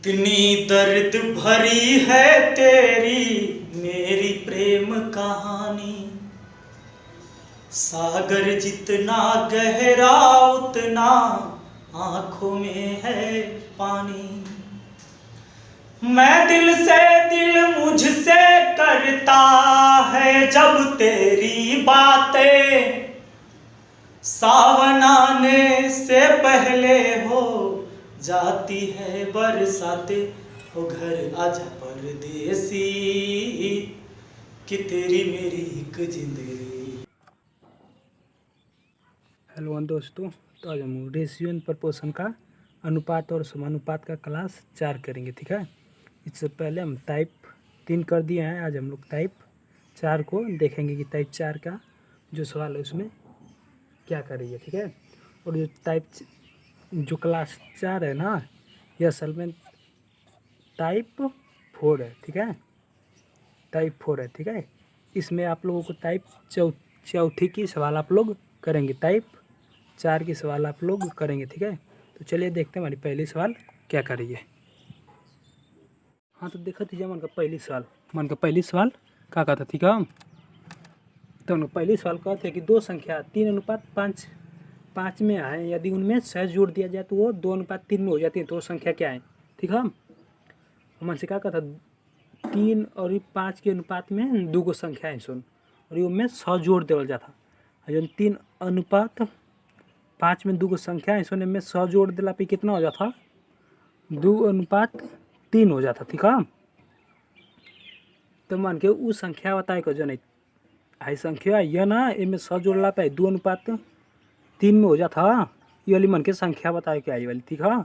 इतनी दर्द भरी है तेरी मेरी प्रेम कहानी। सागर जितना गहरा उतना आंखों में है पानी। मैं दिल से दिल मुझसे करता है जब तेरी बातें। सावन आने से पहले हो जाती है बरसातें। हो घर आजा परदेसी कि तेरी मेरी एक जिंदगी। हेलो दोस्तों, तो आज हम रेशियो एंड प्रपोर्शन का अनुपात और समानुपात का क्लास 4 करेंगे। ठीक है, इससे पहले हम टाइप 3 कर दिए हैं। आज हम लोग टाइप 4 को देखेंगे कि टाइप 4 का जो सवाल है उसमें क्या करेंगे। ठीक है, और जो क्लास 4 है ना, यह असल में टाइप 4 है। ठीक है, टाइप 4 है। ठीक है, इसमें आप लोगों को टाइप चौथी की सवाल आप लोग करेंगे, टाइप 4 की सवाल आप लोग करेंगे। ठीक है, तो चलिए देखते हैं हमारी पहली सवाल क्या करिए। हाँ, तो देखा थी मन का पहली सवाल क्या कहता। ठीक है, तो हम पहली सवाल कहते हैं कि दो संख्या 3:5 में आए, यदि उनमें 6 जोड़ दिया जाए तो वो 2:3 में हो जाती है, तो वो संख्या क्या है। ठीक है, हमसे क्या कहता 3 और 5 के अनुपात में 2 संख्या है सुन, और ये में 6 जोड़ देवल जाता। जब 3:5 में 2 संख्या है सुन, में 6 जोड़ दिला पे कितना हो जाता, 2:3 हो जाता। ठीक है, तो मान के उस संख्या बताए को जो नहीं आई संख्या यह ना, इनमें 6 जोड़ला पे 2:3 में हो जाता। ये वाली मन के संख्या बताए के आई वाली। ठीक है,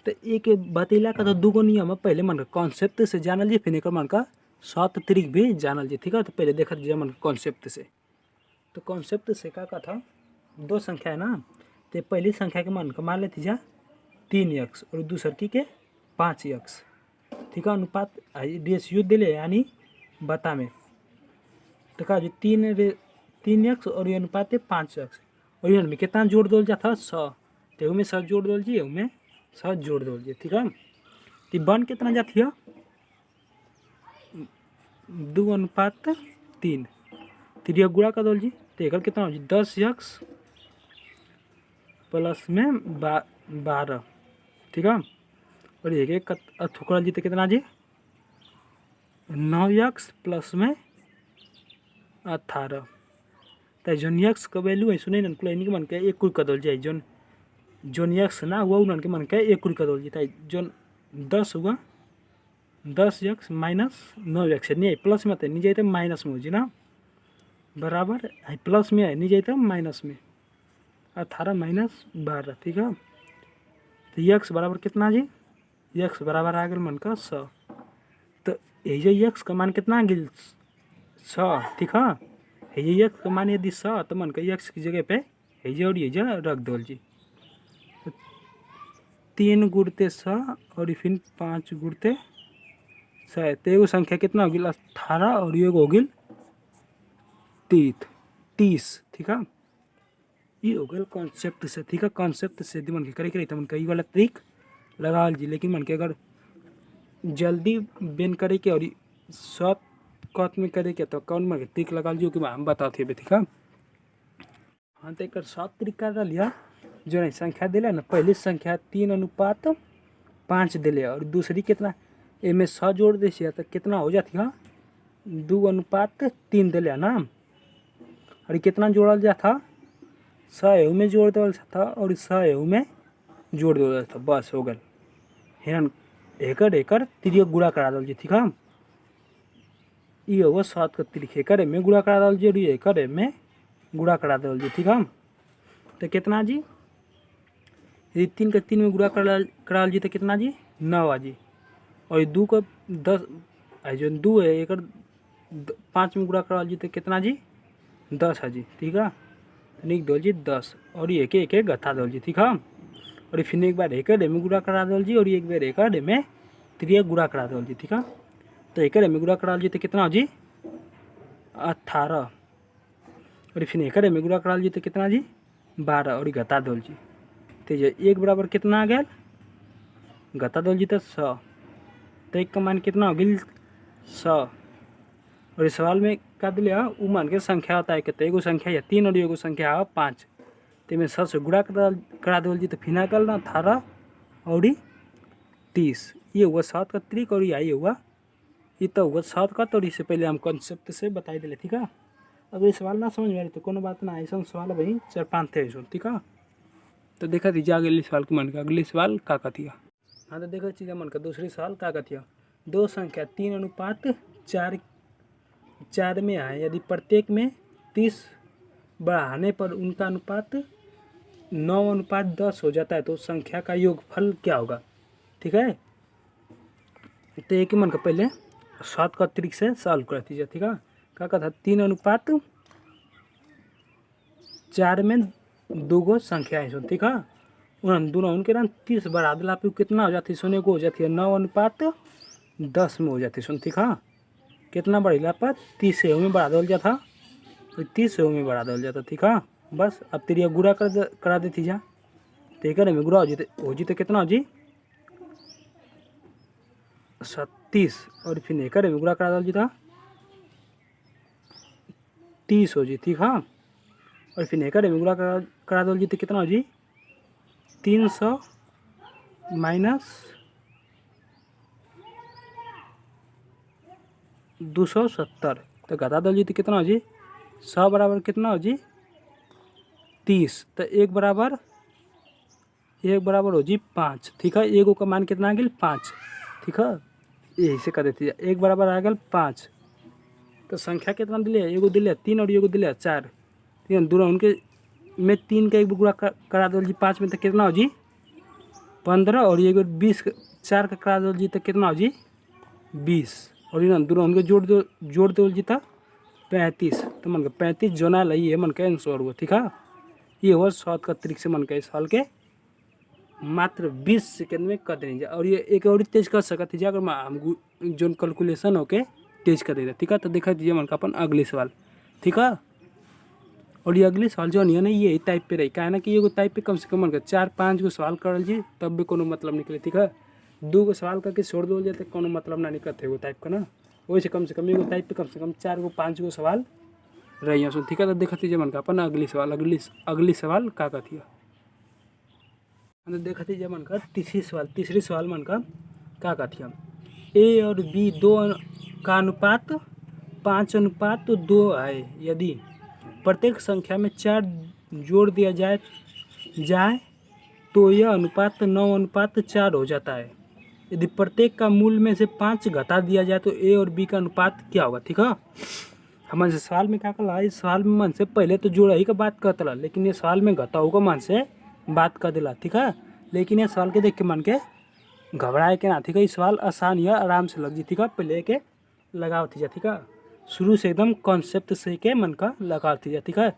तो एक बतैला का तो 2 नियम पहले मन का कॉन्सेप्ट से जानल जी, फिर एक मन का सात तरीक भी जानल जी। ठीक है, तो पहले देखा जी मन कॉन्सेप्ट से। तो कॉन्सेप्ट से क्या था, 2 संख्या है ना, तो पहली संख्या के मन का मान लेती जा 3x और दूसरी के 5x। ठीक है, अनुपात रेशियो दिले यानी बता में, तो कहा जी 3x और ये अनुपात है 5x, और ये में कितना जोड़ दो जाता 100, तो में 100 जोड़ दो जी, में 100 जोड़ दो जी। ठीक है, तो बन कितना जाती है 2:3, तो ये गुणा कर दो जी, तो एक कितना हो जी 10x प्लस में 12। ठीक है, और एक थोड़ा जी तो कितना जी 9x प्लस में 18। तो जोन एक्स का वैल्यू है सुने इनके मन के एक कुल कर दो जाए, जोन एक्स ना वो उन के मन के एक कुल कर दो जी, जोन 10 हुआ 10x माइनस 9x नहीं है, प्लस में तो नहीं जाए तो माइनस में हो जी ना, बराबर है प्लस में है नहीं जाए तो माइनस में 18 माइनस 12। ठीक है, तो x बराबर कितना जी, x बराबर आ गया मन का 100। तो ये x का मान कितना आ गया 100। ठीक है, ये x का मान यदि 100 तो मन का x की जगह पे ये और ये रख दो जी, 3 गुड़ते 100 और फिर 5 गुड़ते 100, तो एगो संख्या कितना हो गया 18 और एगो हो गया 30। ठीक है, ये हो गया कॉन्सेप्ट से। ठीक है, कॉन्सेप्ट से मन के करे तो मन का ये वाला ट्रिक लगा जी, लेकिन मन के अगर जल्दी बेन करे के और शॉर्ट कट में करे के तो कौन मन के ट्रिक लगा जो कि हम बताते हैं। ठीक है, हाँ, तो एक शॉर्ट तरीका कर लिया जो नहीं संख्या दिले ना, पहली संख्या 3:5 दिले और दूसरी कितना इनमें 100 जोड़ दे तो कितना हो जाती है 2:3 दिले ना, और कितना जोड़ल जाता 100 में जोड़ देवल था और 100 में जोड़ देवल था, बस हो गल। हिरन एकर तिरिया गुड़ा करा दल जी। ठीक है, ये होगा 7 का तिरिक एकर में गुड़ा करा दल जी और ये एकर में गुड़ा करा दल जी। ठीक है, तो कितना जी यदि 3 का 3 में गुड़ा करा जी तो कितना जी 9 आ जी, और 2 का 10 जो 2 है एक 5 में गुड़ा करा जी तो कितना जी 10 है जी। ठीक है, लिख दो जी 10 और ये एक गथा दो जी। ठीक है, और फिर एक बार एक में गुड़ा करा दो जी और एक बार एक में त्रिया गुड़ा करा दो जी। ठीक है, तो एक में गुड़ा करा जी तो कितना हो जी 18, और फिर एक में गुड़ा करा जी तो कितना जी 12 और घटा दो जी, तो ये एक बराबर कितना आ गया घटा दल जी तो 100, तो एक का मान कितना हो गई 100। और इस सवाल में का दिले वो मान के संख्या होता है कितने, एगो संख्या है 3 और एगो संख्या है 5, तो में 100 से गुणा करा देवल जी तो फिर निकलना 18 और 30। ये हुआ 7 का त्रिक और ये हुआ ये तो हुआ 7 का। तो इससे पहले हम कॉन्सेप्ट से बताई दिले, ठीक है। अगर ये सवाल ना समझ में आ रही तो कोनो बात ना, ऐसा सवाल भाई 4-5 थे ऐसा, ठीक है। तो देखा दीजिए अगले सवाल के मन का, अगले सवाल का थिया। हाँ तो देखो चीज़ मन का दूसरी सवाल का थिया। दो संख्या 3:4 में है, यदि प्रत्येक में 30 बढ़ाने पर उनका अनुपात 9:10 हो जाता है तो संख्या का योगफल क्या होगा, ठीक है। तो एक मन का पहले 7 का त्रिक से सॉल्व कर दीजिए, ठीक है। क्या था 3:4 में 2 गो संख्या है, ठीक है। उन दोनों उनके ना 30 बढ़ा दिला पे कितना हो जाती है, सोने को हो जाती है 9:10 में हो जाती है, सुन, ठीक है। कितना बढ़ेला पर 30 से में बढ़ा दल जाता, तो 30 से में बढ़ा दल जाता, ठीक है। बस अब तेरी गुड़ा करा देती जा, ठीक है। में गुड़ा हो जी तो कितना हो जी 37, और फिर एक में गुड़ा करा दल जी था 30 हो जी, ठीक है। और फिर एक में गुड़ा करा दल जी तो कितना हो जी 300 माइनस 270, तो घटा दल जी तो कितना हो जी 100 बराबर कितना हो जी 30, तो एक बराबर हो जी 5, ठीक है। एगो का मान कितना आ गया 5, ठीक है। यही से कर देती है, एक बराबर आ गया 5, तो संख्या कितना दिले, एगो दिले 3 और एगो दिले 4, ठीक है। दोनों उनके में 3 का एक गुणा करा दल जी 5 में तो कितना हो जी 15, और एगो 20 4 का करा दल जी तो कितना हो जी 20, और ये दोनों उनके जोड़ दो जी था 35, तो मन का 35 जो ना लई है मन का आंसर हुआ, ठीक है। ये हुआ 7 का त्रिक से मन का इस साल के मात्र 20 सेकंड में कर देंगे। और ये एक और तेज कर सकते हैं अगर हम जो कैलकुलेशन होके तेज कर देगा, ठीक है। तो देखा दीजिए मन का अपन अगले सवाल, ठीक है। और ये अगले सवाल जो नहीं है ना ये टाइप पे रही, क्या ना कि ये टाइप पे कम से कम मन का 4-5 गो सवाल करल जी तब भी कोनो मतलब निकले, ठीक है। 2 गो सवाल करके छोड़ दो जाते कोनो मतलब ना निकलते वो टाइप का ना, वैसे कम से कम एगो टाइप पे कम से कम 4-5 गो सवाल रही सुन, ठीक है। तो देखा दीजिए मन का अपन अगली सवाल अगली सवाल का थिया। देखा दीजिए मन का तीसरी सवाल मन का थिया। ए और बी दो का अनुपात 5:2 है, यदि प्रत्येक संख्या में 4 जोड़ दिया जाए तो यह अनुपात 9:4 हो जाता है। यदि प्रत्येक का मूल में से 5 घटा दिया जाए तो ए और बी का अनुपात क्या होगा, ठीक है। हमन से सवाल में क्या कला, इस सवाल में मन से पहले तो जोड़ा ही का बात करता, लेकिन ये सवाल में घटाओ का मन से बात कर दिला, ठीक है। लेकिन ये सवाल के देख के मन के घबराए के ना, ठीक है। इस सवाल आसान या आराम से लग जी, ठीक है। पहले के लगाओ थी जा, ठीक है। शुरू से एकदम कॉन्सेप्ट से के मन का लगा थी जा, ठीक है।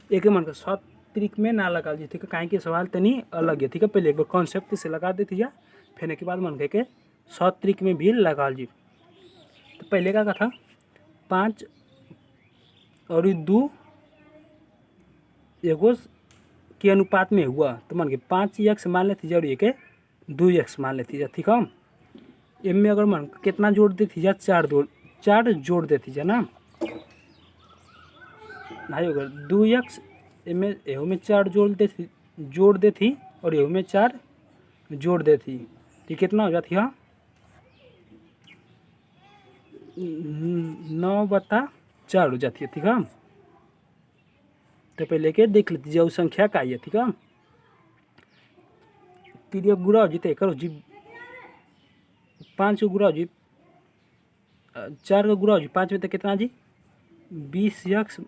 एक मन का 7 तरीक में ना लगा जी, ठीक है। काहे कि सवाल तनी अलग है, ठीक है। पहले एक बार कॉन्सेप्ट से लगा देती जा, फिर के बाद मन के 7 तरीक में भी लगा जी। तो पहले का था 5 और 2 एगो के अनुपात में हुआ, तो मन के 5x मान लेती जा और ये के 2x मान लेती जा, ठीक है। इनमें अगर मन कितना जोड़ देती जा 4 जोड़ देती जा ना भाई, अगर 2x इनमें एहू में 4 जोड़ देती और एहू में 4 जोड़ देती, तो कितना हो जाती है 9/4 हो जाती है, ठीक है। तो पहले के देख लेती जाओ संख्या का है, ठीक है। तीन गुड़ा हो जी तो एक जी 5 को गुड़ा हो जी 4 का गुड़ा हो जी 5 में तो कितना जी 20x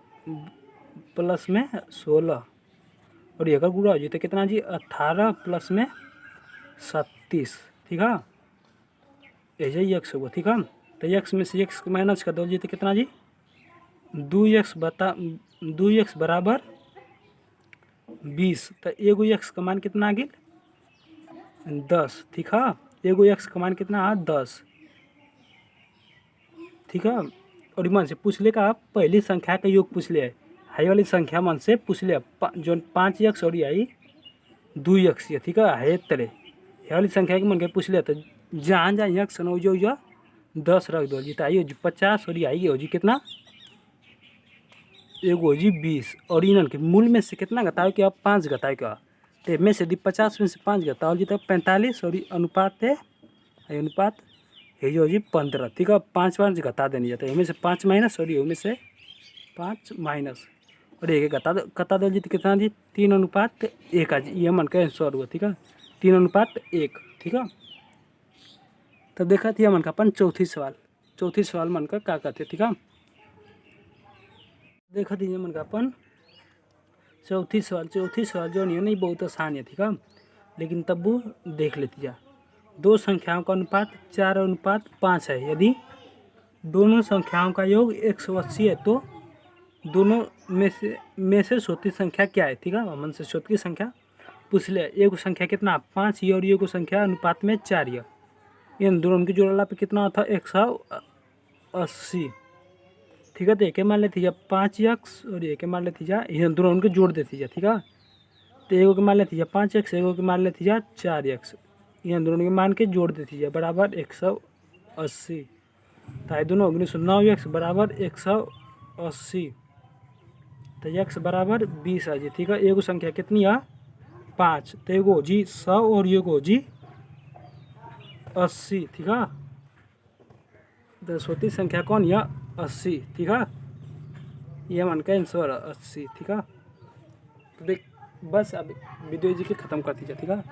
प्लस में 16, और एक गुड़ा हो जी तो कितना जी 18 प्लस में 37, ठीक है। ऐसे ही x होगा, ठीक है। तो x में से x माइनस कर दो जी तो कितना जी 2x बराबर 20, तो एगो x का मान कितना आ गया 10, ठीक है। एगो x का मान कितना है 10, ठीक है। और मन से पूछ ले का पहली संख्या का योग पूछ ले, हाई वाली संख्या मन से पूछ ले जो 5x और आई 2x है, ठीक है। है तरह ये वाली संख्या के मन के पूछ लिया तो जहाँ जहाँ यक्स हो जो 10 रख दो जी, तो आई हो जी 50 और ये आई हो जी कितना, एगो हो जी 20 और इनन के मूल में से कितना घटाओ कि अब 5 घटाओ क्या, तो में से यदि 50 में से 5 घटाओ जी तो 45 और अनुपात है अनुपात ये जो जी 15, ठीक है। 5 घटा देनी जाता है, इनमें से 5 माइनस और ये में से 5 माइनस और एक घटा दो जी तो कितना जी 3:1 आ जी, ये मन का आंसर हुआ, ठीक है 3:1, ठीक है। तो देखा थी मन का अपन चौथी सवाल मन का क्या कहते, ठीक है। देखा थी मन का अपन चौथी सवाल जो नहीं है नहीं बहुत आसान है, ठीक है, लेकिन तब वो देख लेती जा। दो संख्याओं का अनुपात 4:5 है, यदि दोनों संख्याओं का योग 180 है तो दोनों में से छोटी संख्या क्या है, ठीक है। हमन से छोटी संख्या पूछ ले, एक संख्या कितना 5 है और एक संख्या अनुपात में 4 है, इन दोनों की जोड़ला पे कितना होता है 180, ठीक है। तो एक मान लेती जा 5x और एक मान लेती जा, इन दोनों को जोड़ देती जा, ठीक है। तो एगो के मान लेती जा 5x, एगो के मान लेती जा 4x, इन दोनों के मान के जोड़ देती जा बराबर 180, तो दोनों 9x बराबर 180, तो x बराबर 20 आ जी, ठीक है। एगो संख्या कितनी है 5, तो एगो जी 100 और एगो जी 80, ठीक है। तो छोटी संख्या कौन है 80, ठीक है, ये मन का आंसर 80, ठीक है। तो देख बस अब वीडियो जी के ख़त्म कर दीजिए, ठीक है।